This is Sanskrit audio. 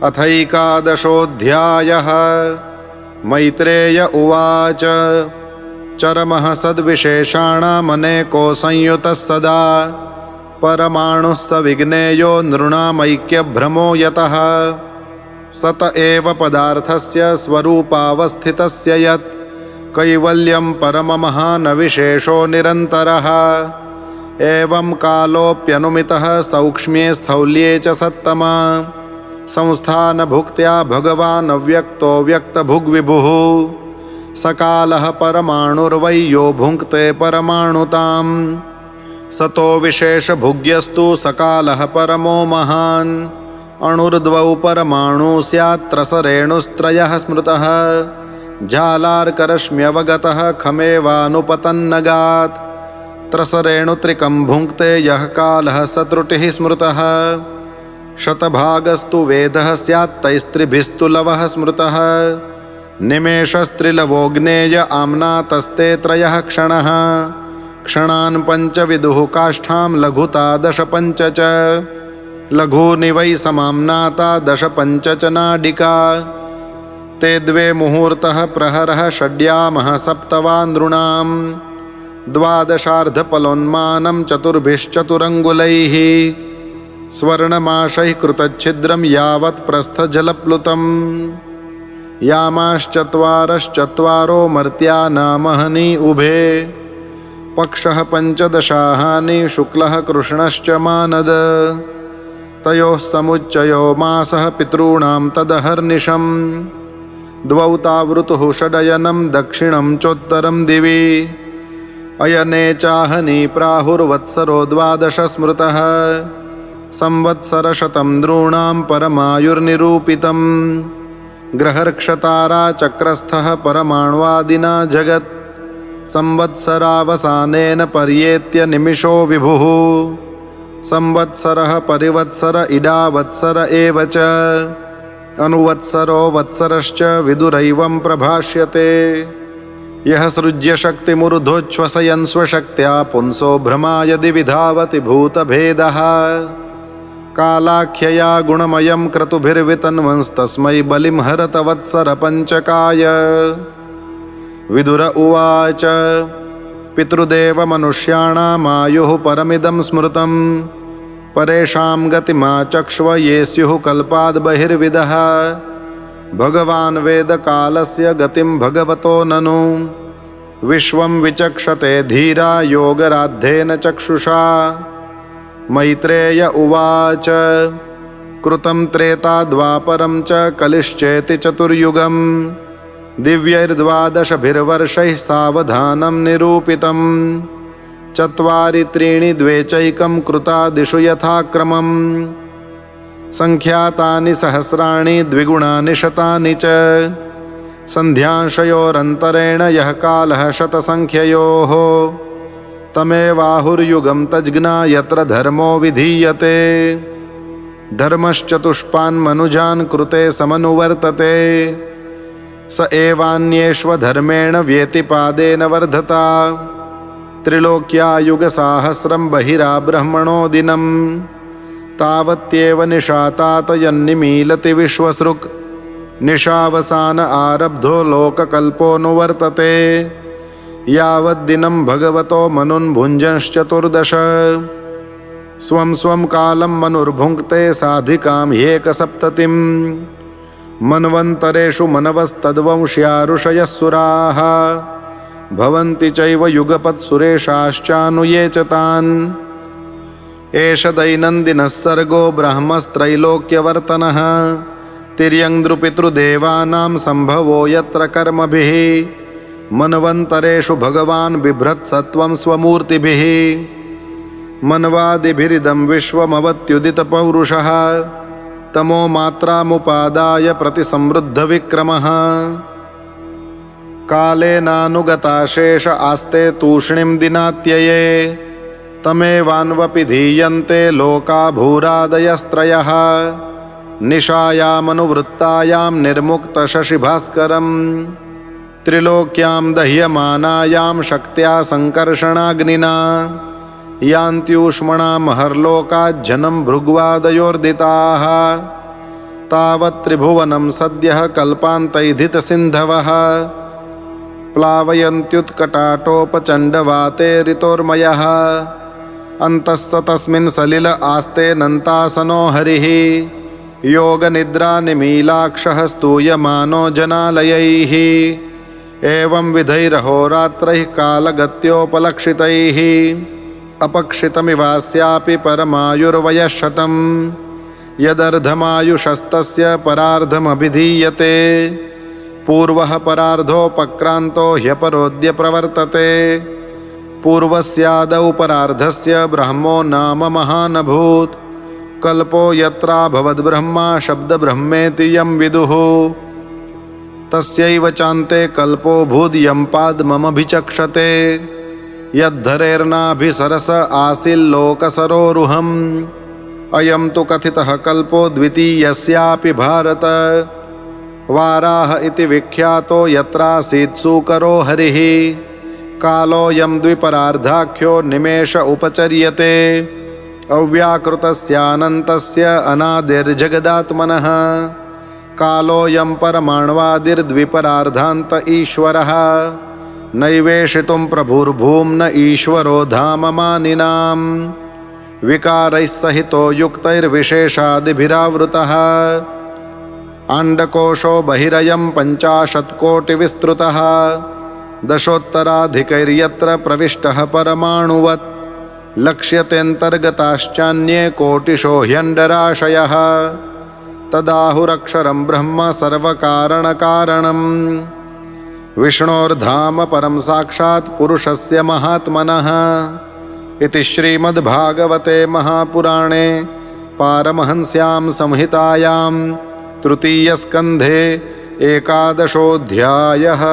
अथैकादशोऽध्यायः। मैत्रेय उवाच। चरमः सद्विशेषाणामनेको संयुतः सदा परमाणुः सविघ्नेयो नृणामैक्यभ्रमो यतः सत एव पदार्थस्य स्वरूपावस्थितस्य यत् कैवल्यं परममहानविशेषो निरन्तरः एवं कालोऽप्यनुमितः सौक्ष्म्ये स्थौल्ये च सत्तमा संस्थानभुक्त्या भगवान् अव्यक्तो व्यक्तभुग्विभुः सकालः परमाणुर्वै यो भुङ्क्ते परमाणुताम् सतो विशेषभुग्यस्तु सकालः परमो महान् अणुर्द्वौ परमाणु स्यात् त्रसरेणुस्त्रयः स्मृतः झालार्करश्म्यवगतः खमेवानुपतन्नगात् त्रसरेणुत्रिकं भुङ्क्ते यः कालः स त्रुटिः स्मृतः शतभागस्तु वेदः स्यात् तैस्त्रिभिस्तु लवः स्मृतः निमेषस्त्रिलवोऽग्नेय आम्नातस्ते त्रयः क्षणः क्षणान् पञ्च विदुः काष्ठां लघुता दश पञ्च च लघूनि वै समाम्नाता दश पञ्च च नाडिका ते द्वे मुहूर्तः प्रहरः षड्यामः सप्त वा नृणां द्वादशार्धपलोन्मानं चतुर्भिश्चतुरङ्गुलैः स्वर्णमाशैः कृतच्छिद्रं यावत् प्रस्थजलप्लुतम् यामाश्चत्वारश्चत्वारो मर्त्या नामहनि उभे पक्षः पञ्चदशाहानि शुक्लः कृष्णश्च मानद तयोः समुच्चयो मासः पितॄणां तदहर्निशम् द्वौ तावृतुः षडयनं दक्षिणं चोत्तरं दिवि अयने चाहनि प्राहुर्वत्सरो द्वादश स्मृतः संवत्सरशतं नॄणां परमायुर्निरूपितं ग्रहर्क्षतारा चक्रस्थः परमाण्वादिना जगत् संवत्सरावसानेन पर्येत्य निमिषो विभुः संवत्सरः परिवत्सर इडावत्सर एव च अनुवत्सरो वत्सरश्च विदुरैवं प्रभाष्यते यः सृज्य शक्तिमुर्ध्वोच्छ्वसयन् स्वशक्त्या पुंसो भ्रमा यदि विधावति भूतभेदः कालाख्यया गुणमयं क्रतुभिर्वितन्वंस्तस्मै बलिं हरत वत्सर पञ्चकाय विदुर उवाच पितृदेव मनुष्याणामायुः परमिदं स्मृतं परेषां गतिमाचक्ष्व ये स्युः कल्पाद् बहिर्विदः भगवान् वेदकालस्य गतिं भगवतो ननु विश्वं विचक्षते धीरा योगराद्धेन चक्षुषा मैत्रेय उवाच कृतं त्रेताद्वापरं च कलिश्चेति चतुर्युगम् दिव्यैर्द्वादशभिर्वर्षैः सावधानं निरूपितं चत्वारि त्रीणि द्वे चैकं कृतादिषु यथाक्रमम् संख्यातानि सहस्राणि द्विगुणानि शतानि च सन्ध्यांशयोरन्तरेण यः कालः शतसंख्ययोः तमेवाहुर्युगं तज्ज्ञा यत्र धर्मो विधीयते धर्मश्चतुष्पान्मनुजान् कृते समनुवर्तते स एवान्येष्वधर्मेण व्यतिपादेन वर्धता त्रिलोक्यायुगसाहस्रं बहिराब्रह्मणो दिनं तावत्येव निशातात यन्निमीलति विश्वसृक् निशावसान आरब्धो लोककल्पोऽनुवर्तते यावद्दिनं भगवतो मनुन् भुञ्जंश्चतुर्दश स्वं स्वं कालं मनुर्भुङ्क्ते साधिकां ह्येकसप्ततिं मन्वन्तरेषु मनवस्तद्वंश्या ऋषयः सुराः भवन्ति चैव युगपत्सुरेशाश्चानुये च तान् एष दैनन्दिनः सर्गो ब्राह्मस्त्रैलोक्यवर्तनः तिर्यङ्नृपितृदेवानां सम्भवो यत्र कर्मभिः मन्वन्तरेषु भगवान् बिभ्रत्सत्वं स्वमूर्तिभिः मन्वादिभिरिदं विश्वमवत्युदितपौरुषः तमो मात्रामुपादाय प्रतिसमृद्धविक्रमः कालेनानुगताशेष आस्ते तूष्णीं दिनात्यये तमेवान्वपि धीयन्ते लोका भूरादयस्त्रयः निशायामनुवृत्तायां निर्मुक्तशशिभास्करं त्रिलोक्यां दह्यमानायां शक्त्या सङ्कर्षणाग्निना यान्त्यूष्मणा महर्लोकाज्जनं भृग्वादयोर्दिताः तावत् त्रिभुवनं सद्यः कल्पान्तैधितसिन्धवः प्लावयन्त्युत्कटाटोपचण्डवाते ऋतोर्मयः अन्तस्स तस्मिन् सलिल आस्ते नन्तासनो हरिः योगनिद्रानिमीलाक्षः स्तूयमानो जनालयैः एवं विधैरहोरात्रैः कालगत्योपलक्षितैः अपक्षितमिवास्यापि परमायुर्वयः यदर्धमायुषस्तस्य परार्धमभिधीयते पूर्वः परार्धोपक्रान्तो ह्यपरोद्य प्रवर्तते पूर्वस्यादौ परार्धस्य ब्रह्मो नाम महानभूत् कल्पो यत्राभवद्ब्रह्मा शब्दब्रह्मेति यं विदुः तस्यैव चान्ते कल्पो भूद्यं पाद्ममभिचक्षते यद्धरेर्नाभिसरस आसील्लोकसरोरुहम् अयं तु कथितः कल्पो द्वितीयस्यापि भारत वाराह इति विख्यातो यत्रासीत् सूकरो हरिः कालोऽयं द्विपरार्धाख्यो निमेष उपचर्यते अव्याकृतस्यानन्तस्य अनादिर्जगदात्मनः कालोऽयं परमाण्वादिर्द्विपरार्धान्त ईश्वरः नैवेशितुं प्रभुर्भूम्न ईश्वरो धाममानिनां विकारैः सहितो युक्तैर्विशेषादिभिरावृतः अंडकोशो बहिरयं 50,000,000,000 दशोत्तराधिकैर्यत्र प्रविष्टः परमाणुवत् लक्ष्यतेऽन्तर्गताश्चान्ये कोटिशो ह्यण्डराशयः तदाहुरक्षरं ब्रह्म सर्वकारणकारणं विष्णोर्धाम परं साक्षात् पुरुषस्य महात्मनः इति श्रीमद्भागवते महापुराणे पारमहंस्यां संहितायां तृतीयस्कन्धे 11 अध्यायः।